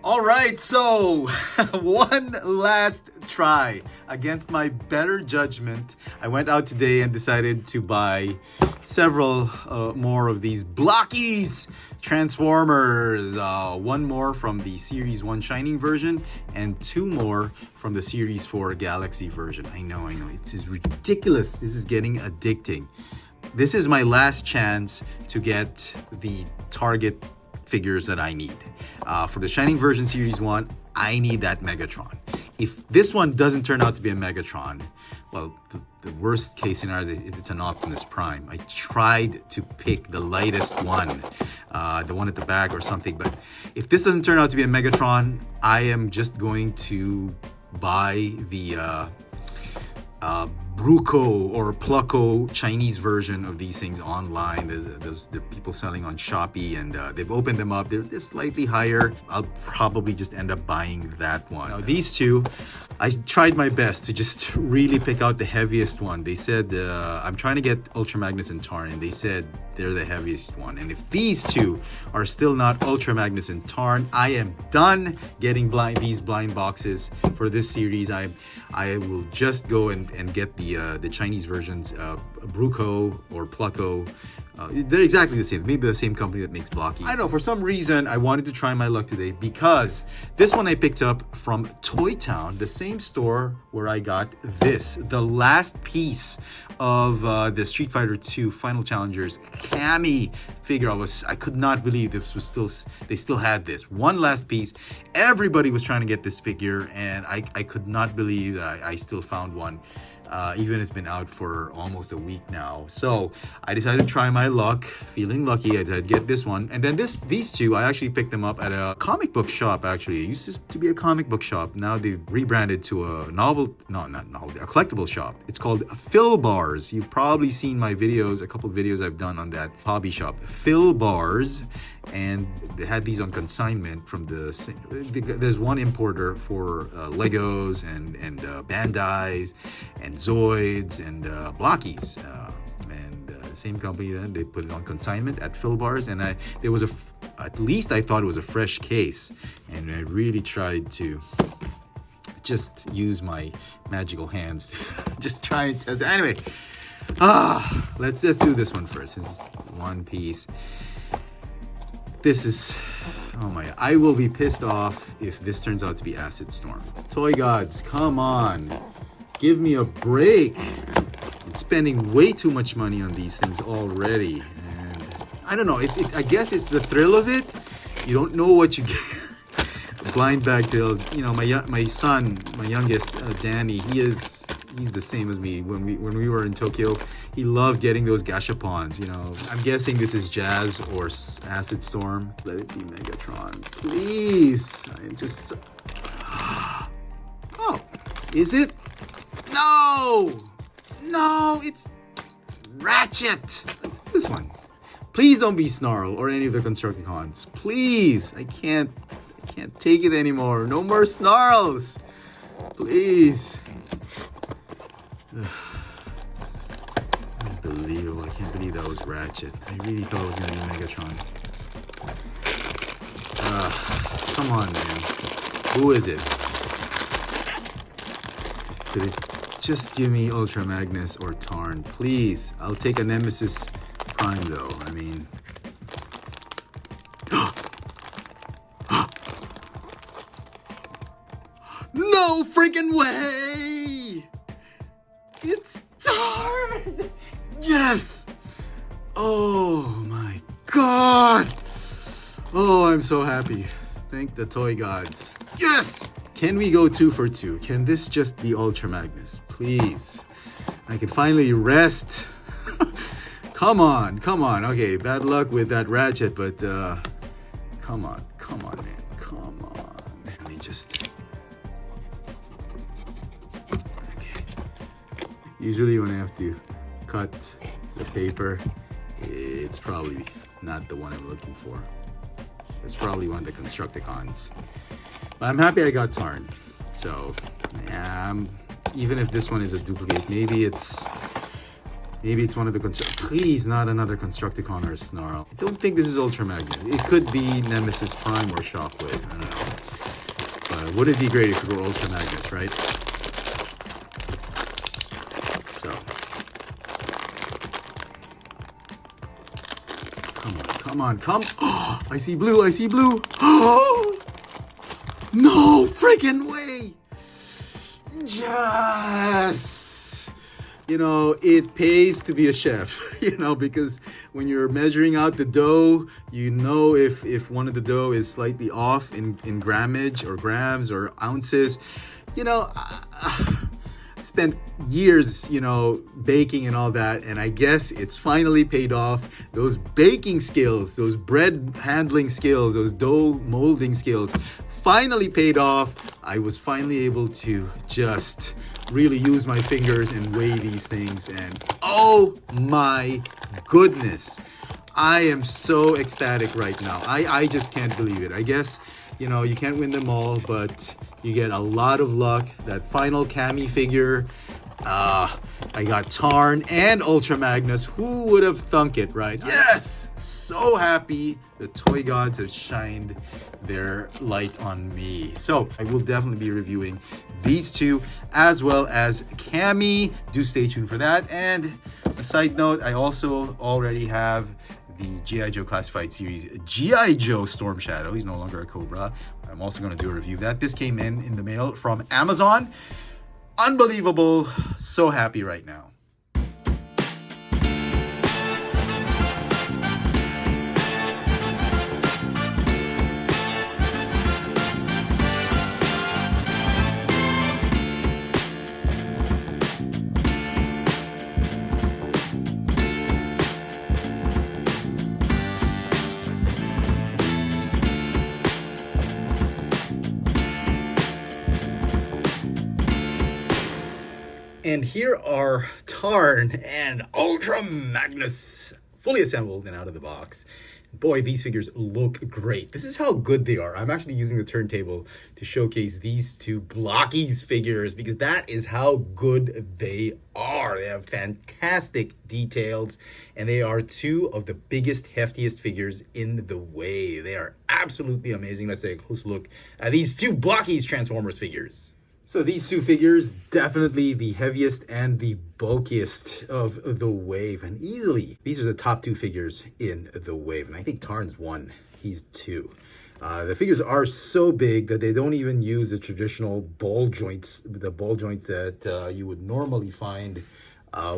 All right, so one last try against my better judgment. I went out today and decided to buy several more of these Blokees Transformers. One more from the Series 1 Shining version and two more from the Series 4 Galaxy version. I know, it is ridiculous. This is getting addicting. This is my last chance to get the Target figures that I need. For the Shining version Series 1, I need that Megatron. If this one doesn't turn out to be a Megatron, well, the worst case scenario is it's an Optimus Prime. I tried to pick the lightest one, the one at the back or something, but if this doesn't turn out to be a Megatron, I am just going to buy the Bruco or Plucko Chinese version of these things online. There's the people selling on Shopee, and they've opened them up. They're slightly higher. I'll probably just end up buying that one. Now, these two, I tried my best to just really pick out the heaviest one. They said, I'm trying to get Ultra Magnus and Tarn, and they said they're the heaviest one. And if these two are still not Ultra Magnus and Tarn, I am done getting these blind boxes for this series. I will just go and get the Chinese versions, Bruco or Plucko. They're exactly the same. Maybe the same company that makes Blokees. I don't know, for some reason I wanted to try my luck today because this one I picked up from Toy Town, the same store where I got this, the last piece of the Street Fighter 2 Final Challengers Cammy figure. I could not believe this was they still had this one last piece. Everybody was trying to get this figure, and I could not believe that I still found one. Even it's been out for almost a week now. So I decided to try my luck, feeling lucky I did get this one. And then these two, I actually picked them up at a comic book shop. Actually, it used to be a comic book shop. Now they've rebranded to a collectible shop. It's called Phil Bars. You've probably seen my videos, a couple of videos I've done on that hobby shop, Phil Bars. And they had these on consignment from there's one importer for Legos and Bandai's and Zoids and Blokees, and same company. Then they put it on consignment at Phil Bars, and there was at least I thought it was a fresh case, and I really tried to just use my magical hands to just try and test it. Anyway, let's do this one first, since it's one piece. This is, oh my, I will be pissed off if this turns out to be Acid Storm. Toy gods, come on. Give me a break. I'm spending way too much money on these things already. And I don't know, I guess it's the thrill of it. You don't know what you get. Blind bag thrill. You know, my son, my youngest, Danny, he's the same as me. When we were in Tokyo, he loved getting those gashapons, you know. I'm guessing this is Jazz or Acid Storm. Let it be Megatron, please. I'm just... Oh, is it? No, it's Ratchet. This one. Please don't be Snarl or any of the Constructicons. Please, I can't take it anymore. No more Snarls. Please. Unbelievable. I can't believe that was Ratchet. I really thought it was going to be Megatron. Come on, man. Who is it? Could it just give me Ultra Magnus or Tarn? Please. I'll take a Nemesis Prime, though. I mean... No freaking way! It's Tarn! Yes! Oh my god! Oh, I'm so happy. Thank the toy gods. Yes! Can we go 2 for 2? Can this just be Ultra Magnus? Please. I can finally rest. Come on. Okay, bad luck with that Ratchet, but come on, man. Come on. Let me just... Okay. Usually when I have to cut the paper, it's probably not the one I'm looking for. It's probably one of the Constructicons. But I'm happy I got Tarn. So, yeah, even if this one is a duplicate, maybe it's Maybe it's one of the Please, not another Constructicon or a Snarl. I don't think this is Ultra Magnet. It could be Nemesis Prime or Shockwave. I don't know. But would it be great if it were Ultra Magnets, right? So. Come on. Oh, I see blue. Oh, no freaking way. Yes. You know, it pays to be a chef, you know, because when you're measuring out the dough, you know if one of the dough is slightly off in grammage or grams or ounces. You know, I spent years, you know, baking and all that, and I guess it's finally paid off. Those baking skills, those bread handling skills, those dough molding skills finally paid off. I was finally able to just really use my fingers and weigh these things, and oh my goodness, I am so ecstatic right now. I just can't believe it. I guess, you know, you can't win them all, but you get a lot of luck. That final Cami figure, I got Tarn and Ultra Magnus. Who would have thunk it, right? Yes! So happy the toy gods have shined their light on me. So I will definitely be reviewing these two as well as Cami. Do stay tuned for that. And a side note, I also already have the G.I. Joe Classified Series G.I. Joe Storm Shadow. He's no longer a Cobra. I'm also going to do a review of that. This came in the mail from Amazon. Unbelievable. So happy right now. And here are Tarn and Ultra Magnus, fully assembled and out of the box. Boy, these figures look great. This is how good they are. I'm actually using the turntable to showcase these two Blokees figures because that is how good they are. They have fantastic details, and they are two of the biggest, heftiest figures in the way. They are absolutely amazing. Let's take a close look at these two Blokees Transformers figures. So these two figures, definitely the heaviest and the bulkiest of the wave, and easily these are the top two figures in the wave. And I think Tarn's one, he's two. The figures are so big that they don't even use the traditional ball joints, the ball joints that you would normally find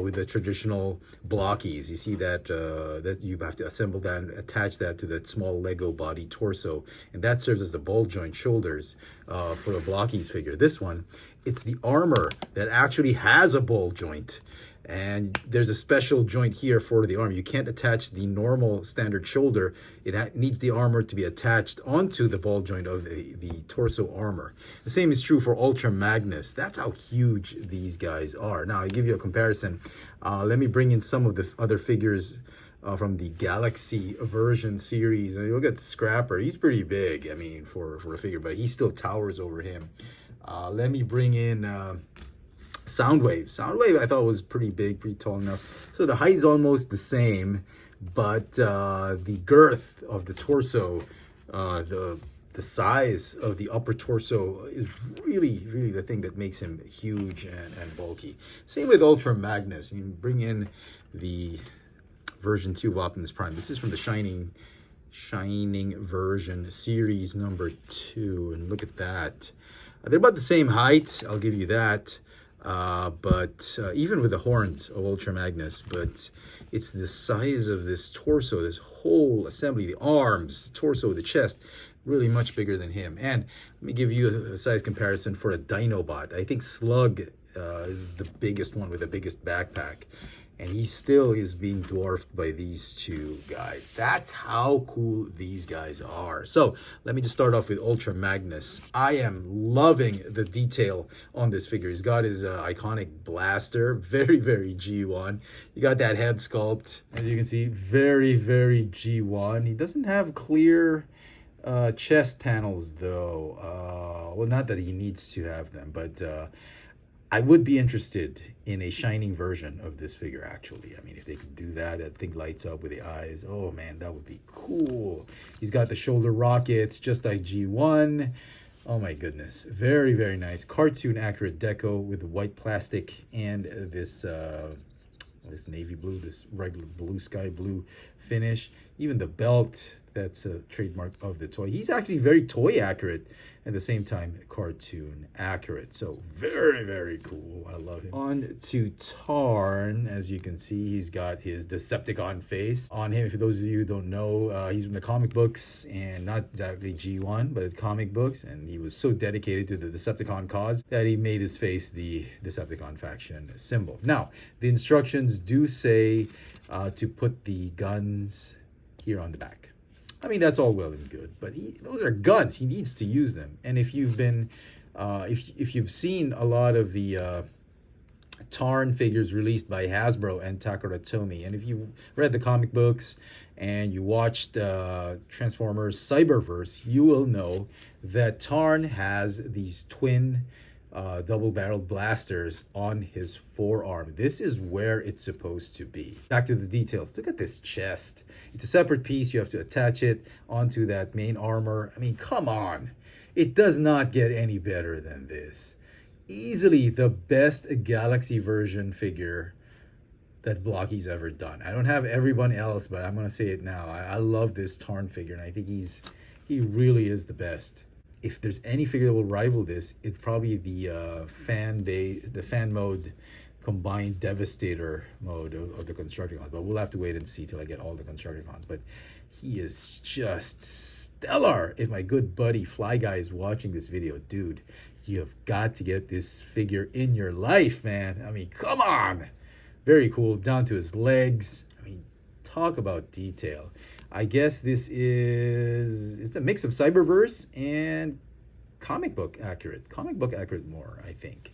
with the traditional Blokees. You see that that you have to assemble that and attach that to that small Lego body torso, and that serves as the ball joint shoulders for the Blokees figure. This one, it's the armor that actually has a ball joint, and there's a special joint here for the arm. You can't attach the normal standard shoulder. It needs the armor to be attached onto the ball joint of the torso armor. The same is true for Ultra Magnus. That's how huge these guys are. Now, I'll give you a comparison. Let me bring in some of the other figures from the Galaxy version series. And you look at Scrapper. He's pretty big, I mean, for a figure, but he still towers over him. Let me bring in Soundwave. Soundwave I thought was pretty big, pretty tall enough. So the height's almost the same, but the girth of the torso, the size of the upper torso is really the thing that makes him huge and bulky. Same with Ultra Magnus. You bring in the version 2 of Optimus Prime. This is from the Shining version, series number 2, and look at that. They're about the same height, I'll give you that. But even with the horns of Ultra Magnus, but it's the size of this torso, this whole assembly, the arms, the torso, the chest, really much bigger than him. And let me give you a size comparison for a Dinobot. I think Slug is the biggest one with the biggest backpack, and he still is being dwarfed by these two guys. That's how cool these guys are. So let me just start off with Ultra Magnus. I am loving the detail on this figure. He's got his iconic blaster, very G1. You got that head sculpt, as you can see, very G1. He doesn't have clear chest panels though. Well, not that he needs to have them, but I would be interested in a shining version of this figure, actually. I mean, if they could do that, that thing lights up with the eyes. Oh, man, that would be cool. He's got the shoulder rockets, just like G1. Oh, my goodness. Very, very nice. Cartoon accurate deco with the white plastic and this navy blue, this regular blue, sky blue finish. Even the belt, that's a trademark of the toy. He's actually very toy accurate, at the same time cartoon accurate. So very, very cool. I love him. On to Tarn. As you can see, he's got his Decepticon face on him. For those of you who don't know, he's from the comic books, and not exactly G1, but comic books. And he was so dedicated to the Decepticon cause that he made his face the Decepticon faction symbol. Now, the instructions do say to put the guns here on the back. I mean, that's all well and good, but those are guns. He needs to use them. And if you've been, if you've seen a lot of the Tarn figures released by Hasbro and Takara Tomy, and if you read the comic books and you watched Transformers Cyberverse, you will know that Tarn has these twin double-barreled blasters on his forearm. This is where it's supposed to be. Back to the details. Look at this chest. It's a separate piece. You have to attach it onto that main armor. I mean, come on. It does not get any better than this. Easily the best Galaxy version figure that Blokees ever done. I don't have everyone else, but I'm going to say it now. I love this Tarn figure, and I think he really is the best. If there's any figure that will rival this, it's probably the fan mode combined Devastator mode of the Constructicons. But we'll have to wait and see till I get all the Constructicons. But he is just stellar. If my good buddy Fly Guy is watching this video, dude, you have got to get this figure in your life, man. I mean, come on. Very cool. Down to his legs. I mean, talk about detail. I guess this it's a mix of Cyberverse and comic book accurate. Comic book accurate more, I think,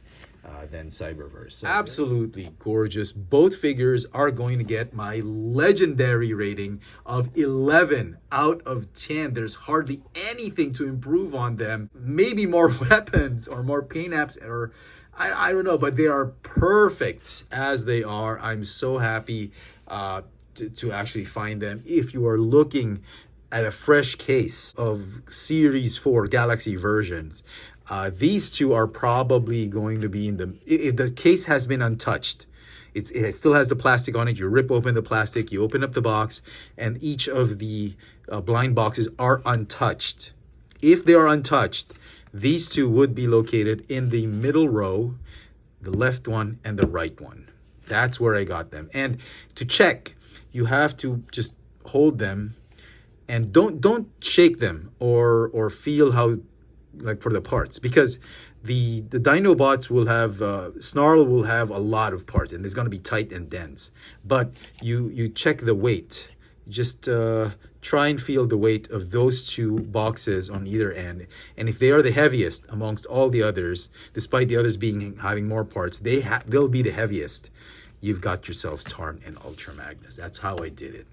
than Cyberverse. So absolutely gorgeous. Both figures are going to get my legendary rating of 11 out of 10. There's hardly anything to improve on them. Maybe more weapons or more paint apps, or I don't know, but they are perfect as they are. I'm so happy to actually find them. If you are looking at a fresh case of Series 4 Galaxy versions, these two are probably going to be in the... If the case has been untouched, it still has the plastic on it. You rip open the plastic, you open up the box, and each of the blind boxes are untouched. If they are untouched, these two would be located in the middle row, the left one and the right one. That's where I got them. And to check, you have to just hold them and don't shake them or feel how, like, for the parts, because the Dinobots will have Snarl will have a lot of parts, and it's going to be tight and dense. But you check the weight. Just try and feel the weight of those two boxes on either end, and if they are the heaviest amongst all the others, despite the others having more parts, they'll be the heaviest. You've got yourselves Tarn and Ultra Magnus. That's how I did it.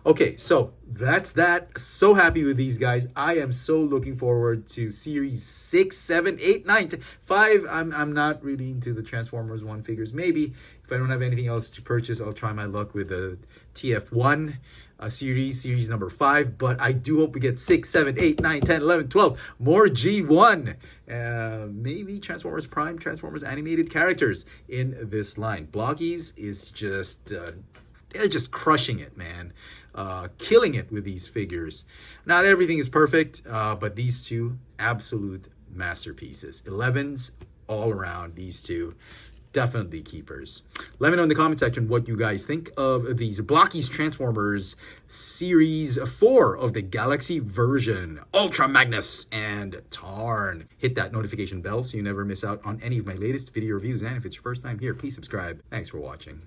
Okay, so that's that. So happy with these guys. I am so looking forward to Series 6, 7, 8, 9, 10, 5. I'm not really into the Transformers 1 figures. Maybe if I don't have anything else to purchase, I'll try my luck with the TF1 series number 5. But I do hope we get 6, 7, 8, 9, 10, 11, 12 more G1. Maybe Transformers Prime, Transformers animated characters in this line. Blokees is just... they're just crushing it, man. Killing it with these figures. Not everything is perfect, but these two, absolute masterpieces. 11s all around, these two. Definitely keepers. Let me know in the comment section what you guys think of these Blokees Transformers Series 4 of the Galaxy version. Ultra Magnus and Tarn. Hit that notification bell so you never miss out on any of my latest video reviews. And if it's your first time here, please subscribe. Thanks for watching.